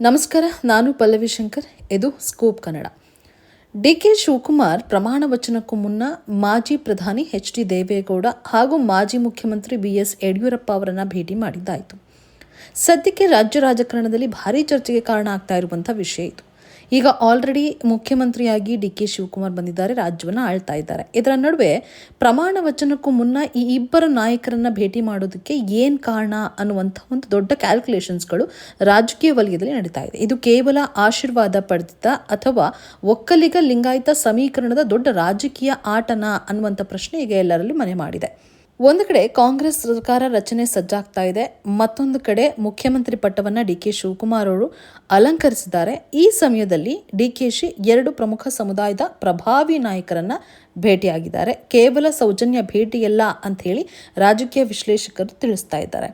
ನಮಸ್ಕಾರ, ನಾನು ಪಲ್ಲವಿ ಶಂಕರ್. ಇದು ಸ್ಕೂಪ್ ಕನ್ನಡ. ಡಿ.ಕೆ. ಶಿವಕುಮಾರ್ ಪ್ರಮಾಣ ವಚನಕ್ಕೂ ಮುನ್ನ ಮಾಜಿ ಪ್ರಧಾನಿ ಎಚ್.ಡಿ. ದೇವೇಗೌಡ ಹಾಗೂ ಮಾಜಿ ಮುಖ್ಯಮಂತ್ರಿ ಬಿ.ಎಸ್. ಯಡಿಯೂರಪ್ಪ ಅವರನ್ನು ಭೇಟಿ ಮಾಡಿದ್ದಾಯಿತು. ಸದ್ಯಕ್ಕೆ ರಾಜ್ಯ ರಾಜಕಾರಣದಲ್ಲಿ ಭಾರೀ ಚರ್ಚೆಗೆ ಕಾರಣ ಆಗ್ತಾ ಇರುವಂಥ ವಿಷಯ ಇದು. ಈಗ ಆಲ್ರೆಡಿ ಮುಖ್ಯಮಂತ್ರಿಯಾಗಿ ಡಿ.ಕೆ. ಶಿವಕುಮಾರ್ ಬಂದಿದ್ದಾರೆ, ರಾಜ್ಯವನ್ನು ಆಳ್ತಾ ಇದ್ದಾರೆ. ಇದರ ನಡುವೆ ಪ್ರಮಾಣ ವಚನಕ್ಕೂ ಮುನ್ನ ಈ ಇಬ್ಬರ ನಾಯಕರನ್ನ ಭೇಟಿ ಮಾಡೋದಕ್ಕೆ ಏನು ಕಾರಣ ಅನ್ನುವಂಥ ಒಂದು ದೊಡ್ಡ ಕ್ಯಾಲ್ಕುಲೇಷನ್ಸ್ಗಳು ರಾಜಕೀಯ ವಲಯದಲ್ಲಿ ನಡೀತಾ ಇದೆ. ಇದು ಕೇವಲ ಆಶೀರ್ವಾದ ಪಡೆದಿದ್ದ ಅಥವಾ ಒಕ್ಕಲಿಗ ಲಿಂಗಾಯತ ಸಮೀಕರಣದ ದೊಡ್ಡ ರಾಜಕೀಯ ಆಟನ ಅನ್ನುವಂಥ ಪ್ರಶ್ನೆ ಈಗ ಎಲ್ಲರಲ್ಲಿ ಮನೆ ಮಾಡಿದೆ. ಒಂದು ಕಡೆ ಕಾಂಗ್ರೆಸ್ ಸರ್ಕಾರ ರಚನೆ ಸಜ್ಜಾಗ್ತಾ ಇದೆ, ಮತ್ತೊಂದು ಕಡೆ ಮುಖ್ಯಮಂತ್ರಿ ಪಟ್ಟವನ್ನು ಡಿ.ಕೆ. ಶಿವಕುಮಾರ್ ಅವರು ಅಲಂಕರಿಸಿದ್ದಾರೆ. ಈ ಸಮಯದಲ್ಲಿ ಡಿ.ಕೆ.ಶಿ 2 ಪ್ರಮುಖ ಸಮುದಾಯದ ಪ್ರಭಾವಿ ನಾಯಕರನ್ನ ಭೇಟಿಯಾಗಿದ್ದಾರೆ. ಕೇವಲ ಸೌಜನ್ಯ ಭೇಟಿಯಲ್ಲ ಅಂತ ಹೇಳಿ ರಾಜಕೀಯ ವಿಶ್ಲೇಷಕರು ತಿಳಿಸ್ತಾ ಇದ್ದಾರೆ.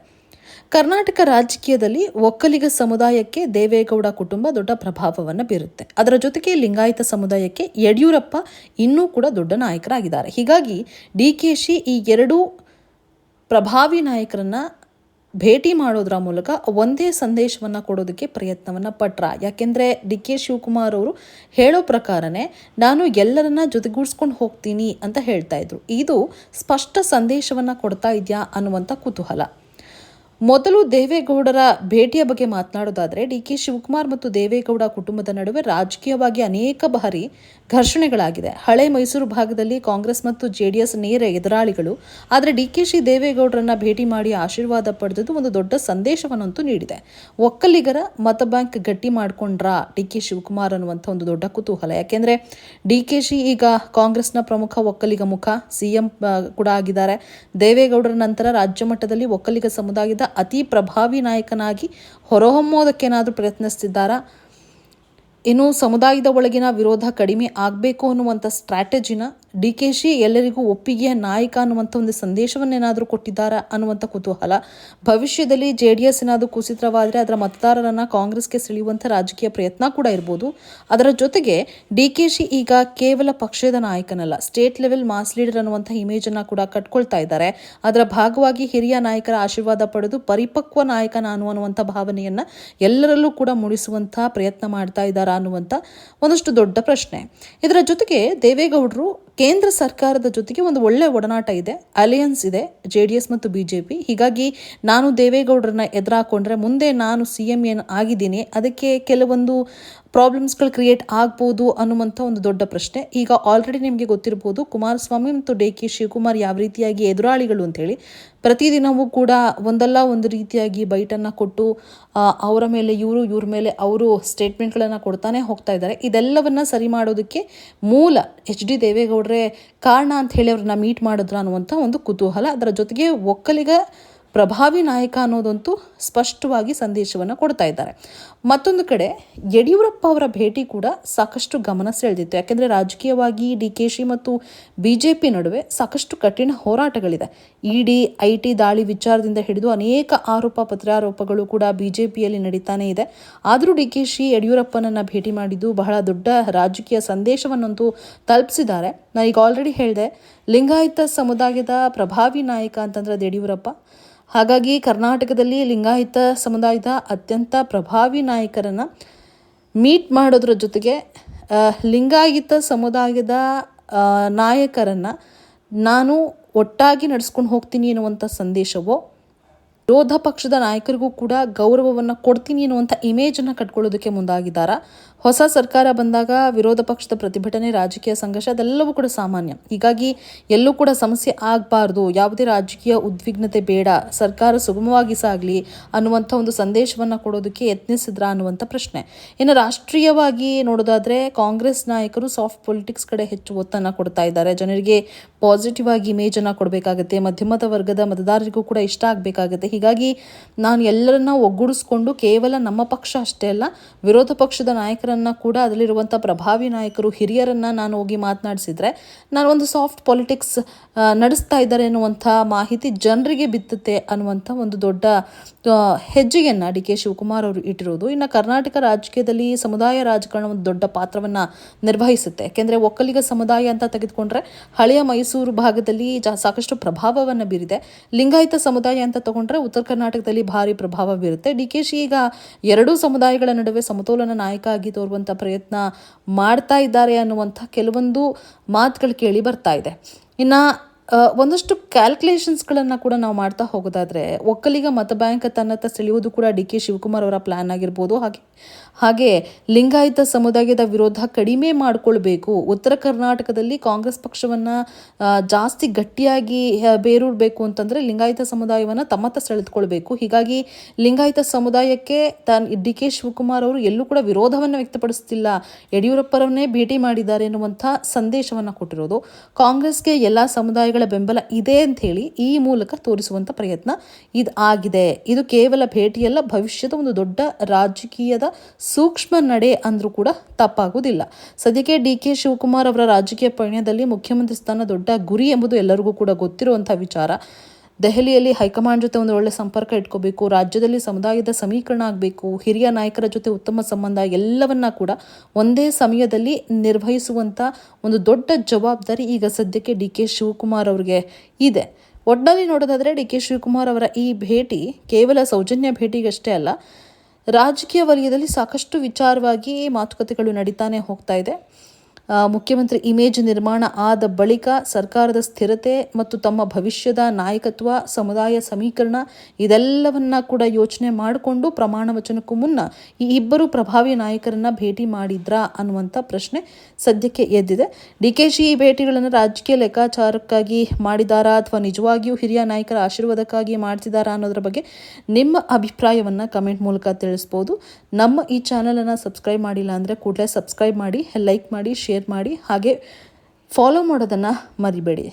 ಕರ್ನಾಟಕ ರಾಜಕೀಯದಲ್ಲಿ ಒಕ್ಕಲಿಗ ಸಮುದಾಯಕ್ಕೆ ದೇವೇಗೌಡ ಕುಟುಂಬ ದೊಡ್ಡ ಪ್ರಭಾವವನ್ನು ಬೀರುತ್ತೆ. ಅದರ ಜೊತೆಗೆ ಲಿಂಗಾಯತ ಸಮುದಾಯಕ್ಕೆ ಯಡಿಯೂರಪ್ಪ ಇನ್ನೂ ಕೂಡ ದೊಡ್ಡ ನಾಯಕರಾಗಿದ್ದಾರೆ. ಹೀಗಾಗಿ ಡಿ.ಕೆ.ಶಿ ಈ 2 ಪ್ರಭಾವಿ ನಾಯಕರನ್ನ ಭೇಟಿ ಮಾಡೋದ್ರ ಮೂಲಕ ಒಂದೇ ಸಂದೇಶವನ್ನು ಕೊಡೋದಕ್ಕೆ ಪ್ರಯತ್ನವನ್ನು ಪಟ್ರ. ಯಾಕೆಂದರೆ ಡಿ.ಕೆ. ಶಿವಕುಮಾರ್ ಅವರು ಹೇಳೋ ಪ್ರಕಾರನೇ ನಾನು ಎಲ್ಲರನ್ನ ಜೊತೆಗೂಡಿಸ್ಕೊಂಡು ಹೋಗ್ತೀನಿ ಅಂತ ಹೇಳ್ತಾ ಇದ್ರು. ಇದು ಸ್ಪಷ್ಟ ಸಂದೇಶವನ್ನು ಕೊಡ್ತಾ ಇದೆಯಾ ಅನ್ನುವಂಥ ಕುತೂಹಲ. ಮೊದಲು ದೇವೇಗೌಡರ ಭೇಟಿಯ ಬಗ್ಗೆ ಮಾತನಾಡೋದಾದರೆ, ಡಿ.ಕೆ. ಶಿವಕುಮಾರ್ ಮತ್ತು ದೇವೇಗೌಡ ಕುಟುಂಬದ ನಡುವೆ ರಾಜಕೀಯವಾಗಿ ಅನೇಕ ಬಾರಿ ಘರ್ಷಣೆಗಳಾಗಿದೆ. ಹಳೆ ಮೈಸೂರು ಭಾಗದಲ್ಲಿ ಕಾಂಗ್ರೆಸ್ ಮತ್ತು ಜೆಡಿಎಸ್ ನೇರ ಎದುರಾಳಿಗಳು. ಆದರೆ ಡಿ.ಕೆ.ಶಿ ದೇವೇಗೌಡರನ್ನ ಭೇಟಿ ಮಾಡಿ ಆಶೀರ್ವಾದ ಪಡೆದು ಒಂದು ದೊಡ್ಡ ಸಂದೇಶವನ್ನಂತೂ ನೀಡಿದೆ. ಒಕ್ಕಲಿಗರ ಮತ ಬ್ಯಾಂಕ್ ಗಟ್ಟಿ ಮಾಡ್ಕೊಂಡ್ರ ಡಿ.ಕೆ. ಶಿವಕುಮಾರ್ ಅನ್ನುವಂಥ ಒಂದು ದೊಡ್ಡ ಕುತೂಹಲ. ಯಾಕೆಂದರೆ ಡಿ.ಕೆ.ಶಿ ಈಗ ಕಾಂಗ್ರೆಸ್ನ ಪ್ರಮುಖ ಒಕ್ಕಲಿಗ ಮುಖ, ಸಿಎಂ ಕೂಡ ಆಗಿದ್ದಾರೆ. ದೇವೇಗೌಡರ ನಂತರ ರಾಜ್ಯ ಮಟ್ಟದಲ್ಲಿ ಒಕ್ಕಲಿಗ ಸಮುದಾಯದ ಅತಿ ಪ್ರಭಾವಿ ನಾಯಕನಾಗಿ ಹೊರಹೊಮ್ಮೋದಕ್ಕೇನಾದರೂ ಪ್ರಯತ್ನಿಸ್ತಿದ್ದಾರಾ? ಇನ್ನು ಸಮುದಾಯದ ಒಳಗಿನ ವಿರೋಧ ಕಡಿಮೆ ಆಗಬೇಕು ಅನ್ನುವಂಥ ಸ್ಟ್ರಾಟಜಿನ ಡಿ.ಕೆ.ಶಿ ಎಲ್ಲರಿಗೂ ಒಪ್ಪಿಗೆಯ ನಾಯಕ ಅನ್ನುವಂಥ ಒಂದು ಸಂದೇಶವನ್ನೇನಾದರೂ ಕೊಟ್ಟಿದ್ದಾರಾ ಅನ್ನುವಂಥ ಕುತೂಹಲ. ಭವಿಷ್ಯದಲ್ಲಿ ಜೆಡಿಎಸ್ ಏನಾದರೂ ಕುಸಿತವಾದರೆ ಅದರ ಮತದಾರರನ್ನು ಕಾಂಗ್ರೆಸ್ಗೆ ಸೆಳೆಯುವಂಥ ರಾಜಕೀಯ ಪ್ರಯತ್ನ ಕೂಡ ಇರ್ಬೋದು. ಅದರ ಜೊತೆಗೆ ಡಿ.ಕೆ.ಶಿ ಈಗ ಕೇವಲ ಪಕ್ಷದ ನಾಯಕನಲ್ಲ, ಸ್ಟೇಟ್ ಲೆವೆಲ್ ಮಾಸ್ ಲೀಡರ್ ಅನ್ನುವಂಥ ಇಮೇಜನ್ನು ಕೂಡ ಕಟ್ಕೊಳ್ತಾ ಇದ್ದಾರೆ. ಅದರ ಭಾಗವಾಗಿ ಹಿರಿಯ ನಾಯಕರ ಆಶೀರ್ವಾದ ಪಡೆದು ಪರಿಪಕ್ವ ನಾಯಕ ನಾನು ಅನ್ನುವಂಥ ಭಾವನೆಯನ್ನು ಎಲ್ಲರಲ್ಲೂ ಕೂಡ ಮೂಡಿಸುವಂಥ ಪ್ರಯತ್ನ ಮಾಡ್ತಾ ಇದ್ದಾರೆ ಅನ್ನುವಂಥ ಒಂದಷ್ಟು ದೊಡ್ಡ ಪ್ರಶ್ನೆ. ಇದರ ಜೊತೆಗೆ ದೇವೇಗೌಡರು ಕೇಂದ್ರ ಸರ್ಕಾರದ ಜೊತೆಗೆ ಒಂದು ಒಳ್ಳೆಯ ಒಡನಾಟ ಇದೆ, ಅಲಯನ್ಸ್ ಇದೆ ಜೆಡಿಎಸ್ ಮತ್ತು ಬಿಜೆಪಿ. ಹೀಗಾಗಿ ನಾನು ದೇವೇಗೌಡರನ್ನ ಎದುರಾಕೊಂಡ್ರೆ ಮುಂದೆ ನಾನು ಸಿಎಂ ಏನು ಆಗಿದ್ದೀನಿ ಅದಕ್ಕೆ ಕೆಲವೊಂದು ಪ್ರಾಬ್ಲಮ್ಸ್ಗಳು ಕ್ರಿಯೇಟ್ ಆಗ್ಬೋದು ಅನ್ನುವಂಥ ಒಂದು ದೊಡ್ಡ ಪ್ರಶ್ನೆ. ಈಗ ಆಲ್ರೆಡಿ ನಿಮಗೆ ಗೊತ್ತಿರ್ಬೋದು, ಕುಮಾರಸ್ವಾಮಿ ಮತ್ತು ಡಿ.ಕೆ. ಶಿವಕುಮಾರ್ ಯಾವ ರೀತಿಯಾಗಿ ಎದುರಾಳಿಗಳು ಅಂತೇಳಿ ಪ್ರತಿದಿನವೂ ಕೂಡ ಒಂದಲ್ಲ ಒಂದು ರೀತಿಯಾಗಿ ಬೈಟನ್ನು ಕೊಟ್ಟು ಅವರ ಮೇಲೆ ಇವ್ರ ಮೇಲೆ ಅವರು ಸ್ಟೇಟ್ಮೆಂಟ್ಗಳನ್ನು ಕೊಡ್ತಾನೆ ಹೋಗ್ತಾ ಇದ್ದಾರೆ. ಇದೆಲ್ಲವನ್ನ ಸರಿ ಮಾಡೋದಕ್ಕೆ ಮೂಲ ಎಚ್.ಡಿ. ದೇವೇಗೌಡರೇ ಕಾರಣ ಅಂತ ಹೇಳಿ ಅವ್ರನ್ನ ಮೀಟ್ ಮಾಡಿದ್ರ ಅನ್ನುವಂಥ ಒಂದು ಕುತೂಹಲ. ಅದರ ಜೊತೆಗೆ ಒಕ್ಕಲಿಗ ಪ್ರಭಾವಿ ನಾಯಕ ಅನ್ನೋದಂತೂ ಸ್ಪಷ್ಟವಾಗಿ ಸಂದೇಶವನ್ನು ಕೊಡ್ತಾ ಇದ್ದಾರೆ. ಮತ್ತೊಂದು ಕಡೆ ಯಡಿಯೂರಪ್ಪ ಅವರ ಭೇಟಿ ಕೂಡ ಸಾಕಷ್ಟು ಗಮನ ಸೆಳೆದಿತ್ತು. ಯಾಕೆಂದರೆ ರಾಜಕೀಯವಾಗಿ ಡಿ.ಕೆ.ಶಿ ಮತ್ತು ಬಿಜೆಪಿ ನಡುವೆ ಸಾಕಷ್ಟು ಕಠಿಣ ಹೋರಾಟಗಳಿದೆ. ಇಡಿ, ಐಟಿ ದಾಳಿ ವಿಚಾರದಿಂದ ಹಿಡಿದು ಅನೇಕ ಆರೋಪ ಪ್ರತ್ಯಾರೋಪಗಳು ಕೂಡ ಬಿಜೆಪಿಯಲ್ಲಿ ನಡೀತಾನೆ ಇದೆ. ಆದರೂ ಡಿ.ಕೆ.ಶಿ ಯಡಿಯೂರಪ್ಪನನ್ನು ಭೇಟಿ ಮಾಡಿದ್ದು ಬಹಳ ದೊಡ್ಡ ರಾಜಕೀಯ ಸಂದೇಶವನ್ನಂತೂ ತಲುಪಿಸಿದ್ದಾರೆ. ನಾನೀಗ ಆಲ್ರೆಡಿ ಹೇಳಿದೆ, ಲಿಂಗಾಯತ ಸಮುದಾಯದ ಪ್ರಭಾವಿ ನಾಯಕ ಅಂತಂದ್ರೆ ಯಡಿಯೂರಪ್ಪ. ಹಾಗಾಗಿ ಕರ್ನಾಟಕದಲ್ಲಿ ಲಿಂಗಾಯತ ಸಮುದಾಯದ ಅತ್ಯಂತ ಪ್ರಭಾವಿ ನಾಯಕರನ್ನು ಮೀಟ್ ಮಾಡೋದ್ರ ಜೊತೆಗೆ ಲಿಂಗಾಯತ ಸಮುದಾಯದ ನಾಯಕರನ್ನು ನಾನು ಒಟ್ಟಾಗಿ ನಡೆಸ್ಕೊಂಡು ಹೋಗ್ತೀನಿ ಎನ್ನುವಂಥ ಸಂದೇಶವೋ, ವಿರೋಧ ಪಕ್ಷದ ನಾಯಕರಿಗೂ ಕೂಡ ಗೌರವವನ್ನು ಕೊಡ್ತೀನಿ ಎನ್ನುವಂಥ ಇಮೇಜನ್ನು ಕಟ್ಕೊಳ್ಳೋದಕ್ಕೆ ಮುಂದಾಗಿದ್ದಾರಾ? ಹೊಸ ಸರ್ಕಾರ ಬಂದಾಗ ವಿರೋಧ ಪಕ್ಷದ ಪ್ರತಿಭಟನೆ, ರಾಜಕೀಯ ಸಂಘರ್ಷ ಅದೆಲ್ಲವೂ ಕೂಡ ಸಾಮಾನ್ಯ. ಹೀಗಾಗಿ ಎಲ್ಲೂ ಕೂಡ ಸಮಸ್ಯೆ ಆಗಬಾರ್ದು, ಯಾವುದೇ ರಾಜಕೀಯ ಉದ್ವಿಗ್ನತೆ ಬೇಡ, ಸರ್ಕಾರ ಸುಗಮವಾಗಿ ಸಾಗಲಿ ಅನ್ನುವಂಥ ಒಂದು ಸಂದೇಶವನ್ನು ಕೊಡೋದಕ್ಕೆ ಯತ್ನಿಸಿದ್ರಾ ಅನ್ನುವಂಥ ಪ್ರಶ್ನೆ. ಇನ್ನು ರಾಷ್ಟ್ರೀಯವಾಗಿ ನೋಡೋದಾದರೆ ಕಾಂಗ್ರೆಸ್ ನಾಯಕರು ಸಾಫ್ಟ್ ಪೊಲಿಟಿಕ್ಸ್ ಕಡೆ ಹೆಚ್ಚು ಒತ್ತನ್ನು ಕೊಡ್ತಾ ಇದ್ದಾರೆ. ಜನರಿಗೆ ಪಾಸಿಟಿವ್ ಆಗಿ ಇಮೇಜನ್ನು ಕೊಡಬೇಕಾಗುತ್ತೆ, ಮಧ್ಯಮದ ವರ್ಗದ ಮತದಾರರಿಗೂ ಕೂಡ ಇಷ್ಟ ಆಗಬೇಕಾಗುತ್ತೆ. ಹೀಗಾಗಿ ನಾನು ಎಲ್ಲರನ್ನ ಒಗ್ಗೂಡಿಸ್ಕೊಂಡು ಕೇವಲ ನಮ್ಮ ಪಕ್ಷ ಅಷ್ಟೇ ಅಲ್ಲ, ವಿರೋಧ ಪಕ್ಷದ ನಾಯಕರನ್ನ ಕೂಡ ಅದರಲ್ಲಿರುವಂಥ ಪ್ರಭಾವಿ ನಾಯಕರು ಹಿರಿಯರನ್ನ ನಾನು ಹೋಗಿ ಮಾತನಾಡಿಸಿದ್ರೆ ನಾನು ಒಂದು ಸಾಫ್ಟ್ ಪಾಲಿಟಿಕ್ಸ್ ನಡೆಸ್ತಾ ಇದ್ದಾರೆ ಅನ್ನುವಂಥ ಮಾಹಿತಿ ಜನರಿಗೆ ಬಿತ್ತುತ್ತೆ ಅನ್ನುವಂಥ ಒಂದು ದೊಡ್ಡ ಹೆಜ್ಜೆಯನ್ನು ಡಿ.ಕೆ. ಶಿವಕುಮಾರ್ ಅವರು ಇಟ್ಟಿರೋದು. ಇನ್ನು ಕರ್ನಾಟಕ ರಾಜಕೀಯದಲ್ಲಿ ಸಮುದಾಯ ರಾಜಕಾರಣ ಒಂದು ದೊಡ್ಡ ಪಾತ್ರವನ್ನು ನಿರ್ವಹಿಸುತ್ತೆ. ಯಾಕೆಂದರೆ ಒಕ್ಕಲಿಗ ಸಮುದಾಯ ಅಂತ ತೆಗೆದುಕೊಂಡ್ರೆ ಹಳೆಯ ಮೈಸೂರು ಭಾಗದಲ್ಲಿ ಸಾಕಷ್ಟು ಪ್ರಭಾವವನ್ನು ಬೀರಿದೆ. ಲಿಂಗಾಯತ ಸಮುದಾಯ ಅಂತ ತಗೊಂಡ್ರೆ ಉತ್ತರ ಕರ್ನಾಟಕದಲ್ಲಿ ಭಾರಿ ಪ್ರಭಾವ ಬೀರುತ್ತೆ. DKಶಿ ಈಗ ಎರಡೂ ಸಮುದಾಯಗಳ ನಡುವೆ ಸಮತೋಲನ ನಾಯಕ ಆಗಿ ತೋರುವಂಥ ಪ್ರಯತ್ನ ಮಾಡ್ತಾ ಇದ್ದಾರೆ ಅನ್ನುವಂಥ ಕೆಲವೊಂದು ಮಾತುಗಳು ಕೇಳಿ ಬರ್ತಾ ಇದೆ. ಇನ್ನು ಒಂದಷ್ಟು ಕ್ಯಾಲ್ಕುಲೇಷನ್ಸ್ಗಳನ್ನು ಕೂಡ ನಾವು ಮಾಡ್ತಾ ಹೋಗೋದಾದರೆ, ಒಕ್ಕಲಿಗ ಮತ ಬ್ಯಾಂಕ್ ತನ್ನತ್ತ ಸೆಳೆಯುವುದು ಕೂಡ DK ಶಿವಕುಮಾರ್ ಅವರ ಪ್ಲ್ಯಾನ್ ಆಗಿರ್ಬೋದು. ಹಾಗೆ ಲಿಂಗಾಯತ ಸಮುದಾಯದ ವಿರೋಧ ಕಡಿಮೆ ಮಾಡಿಕೊಳ್ಬೇಕು, ಉತ್ತರ ಕರ್ನಾಟಕದಲ್ಲಿ ಕಾಂಗ್ರೆಸ್ ಪಕ್ಷವನ್ನು ಜಾಸ್ತಿ ಗಟ್ಟಿಯಾಗಿ ಬೇರೂರಬೇಕು ಅಂತಂದರೆ ಲಿಂಗಾಯತ ಸಮುದಾಯವನ್ನು ತಮ್ಮತ್ತ ಸೆಳೆದುಕೊಳ್ಬೇಕು. ಹೀಗಾಗಿ ಲಿಂಗಾಯತ ಸಮುದಾಯಕ್ಕೆ DK ಶಿವಕುಮಾರ್ ಅವರು ಎಲ್ಲೂ ಕೂಡ ವಿರೋಧವನ್ನು ವ್ಯಕ್ತಪಡಿಸ್ತಿಲ್ಲ, ಯಡಿಯೂರಪ್ಪರವನ್ನೇ ಭೇಟಿ ಮಾಡಿದ್ದಾರೆ ಎನ್ನುವಂಥ ಸಂದೇಶವನ್ನು ಕೊಟ್ಟಿರೋದು. ಕಾಂಗ್ರೆಸ್ಗೆ ಎಲ್ಲ ಸಮುದಾಯಗಳ ಬೆಂಬಲ ಇದೆ ಅಂತ ಹೇಳಿ ಈ ಮೂಲಕ ತೋರಿಸುವಂಥ ಪ್ರಯತ್ನ ಆಗಿದೆ. ಇದು ಕೇವಲ ಭೇಟಿಯಲ್ಲ, ಭವಿಷ್ಯದ ಒಂದು ದೊಡ್ಡ ರಾಜಕೀಯದ ಸೂಕ್ಷ್ಮ ನಡೆ ಅಂದ್ರೂ ಕೂಡ ತಪ್ಪಾಗುವುದಿಲ್ಲ. ಸದ್ಯಕ್ಕೆ DK ಶಿವಕುಮಾರ್ ಅವರ ರಾಜಕೀಯ ಪಯಣದಲ್ಲಿ ಮುಖ್ಯಮಂತ್ರಿ ಸ್ಥಾನ ದೊಡ್ಡ ಗುರಿ ಎಂಬುದು ಎಲ್ಲರಿಗೂ ಕೂಡ ಗೊತ್ತಿರುವಂಥ ವಿಚಾರ. ದೆಹಲಿಯಲ್ಲಿ ಹೈಕಮಾಂಡ್ ಜೊತೆ ಒಂದು ಒಳ್ಳೆ ಸಂಪರ್ಕ ಇಟ್ಕೋಬೇಕು, ರಾಜ್ಯದಲ್ಲಿ ಸಮುದಾಯದ ಸಮೀಕರಣ ಆಗಬೇಕು, ಹಿರಿಯ ನಾಯಕರ ಜೊತೆ ಉತ್ತಮ ಸಂಬಂಧ, ಎಲ್ಲವನ್ನ ಕೂಡ ಒಂದೇ ಸಮಯದಲ್ಲಿ ನಿರ್ವಹಿಸುವಂಥ ಒಂದು ದೊಡ್ಡ ಜವಾಬ್ದಾರಿ ಈಗ ಸದ್ಯಕ್ಕೆ DK ಶಿವಕುಮಾರ್ ಅವರಿಗೆ ಇದೆ. ಒಟ್ಟಿನಲ್ಲಿ ನೋಡೋದಾದರೆ DK ಶಿವಕುಮಾರ್ ಅವರ ಈ ಭೇಟಿ ಕೇವಲ ಸೌಜನ್ಯ ಭೇಟಿಗಷ್ಟೇ ಅಲ್ಲ, ರಾಜಕೀಯ ವಲಯದಲ್ಲಿ ಸಾಕಷ್ಟು ವಿಚಾರವಾಗಿ ಮಾತುಕತೆಗಳು ನಡೀತಾನೆ ಹೋಗ್ತಾ ಇದೆ. ಮುಖ್ಯಮಂತ್ರಿ ಇಮೇಜ್ ನಿರ್ಮಾಣ ಆದ ಬಳಿಕ ಸರ್ಕಾರದ ಸ್ಥಿರತೆ ಮತ್ತು ತಮ್ಮ ಭವಿಷ್ಯದ ನಾಯಕತ್ವ, ಸಮುದಾಯ ಸಮೀಕರಣ ಇದೆಲ್ಲವನ್ನ ಕೂಡ ಯೋಚನೆ ಮಾಡಿಕೊಂಡು ಪ್ರಮಾಣ ವಚನಕ್ಕೂ ಮುನ್ನ ಈ ಇಬ್ಬರು ಪ್ರಭಾವಿ ನಾಯಕರನ್ನ ಭೇಟಿ ಮಾಡಿದ್ರಾ ಅನ್ನುವಂಥ ಪ್ರಶ್ನೆ ಸದ್ಯಕ್ಕೆ ಎದ್ದಿದೆ. DKಶಿ ಈ ಭೇಟಿಗಳನ್ನು ರಾಜಕೀಯ ಲೆಕ್ಕಾಚಾರಕ್ಕಾಗಿ ಮಾಡಿದಾರಾ ಅಥವಾ ನಿಜವಾಗಿಯೂ ಹಿರಿಯ ನಾಯಕರ ಆಶೀರ್ವಾದಕ್ಕಾಗಿ ಮಾಡ್ತಿದ್ದಾರಾ ಅನ್ನೋದ್ರ ಬಗ್ಗೆ ನಿಮ್ಮ ಅಭಿಪ್ರಾಯವನ್ನು ಕಮೆಂಟ್ ಮೂಲಕ ತಿಳಿಸ್ಬೋದು. ನಮ್ಮ ಈ ಚಾನಲನ್ನು ಸಬ್ಸ್ಕ್ರೈಬ್ ಮಾಡಿಲ್ಲ ಅಂದರೆ ಕೂಡಲೇ ಸಬ್ಸ್ಕ್ರೈಬ್ ಮಾಡಿ, ಲೈಕ್ ಮಾಡಿ, ಶೇರ್ ಮಾಡಿ, ಹಾಗೆ ಫಾಲೋ ಮಾಡೋದನ್ನು ಮರಿಬೇಡಿ.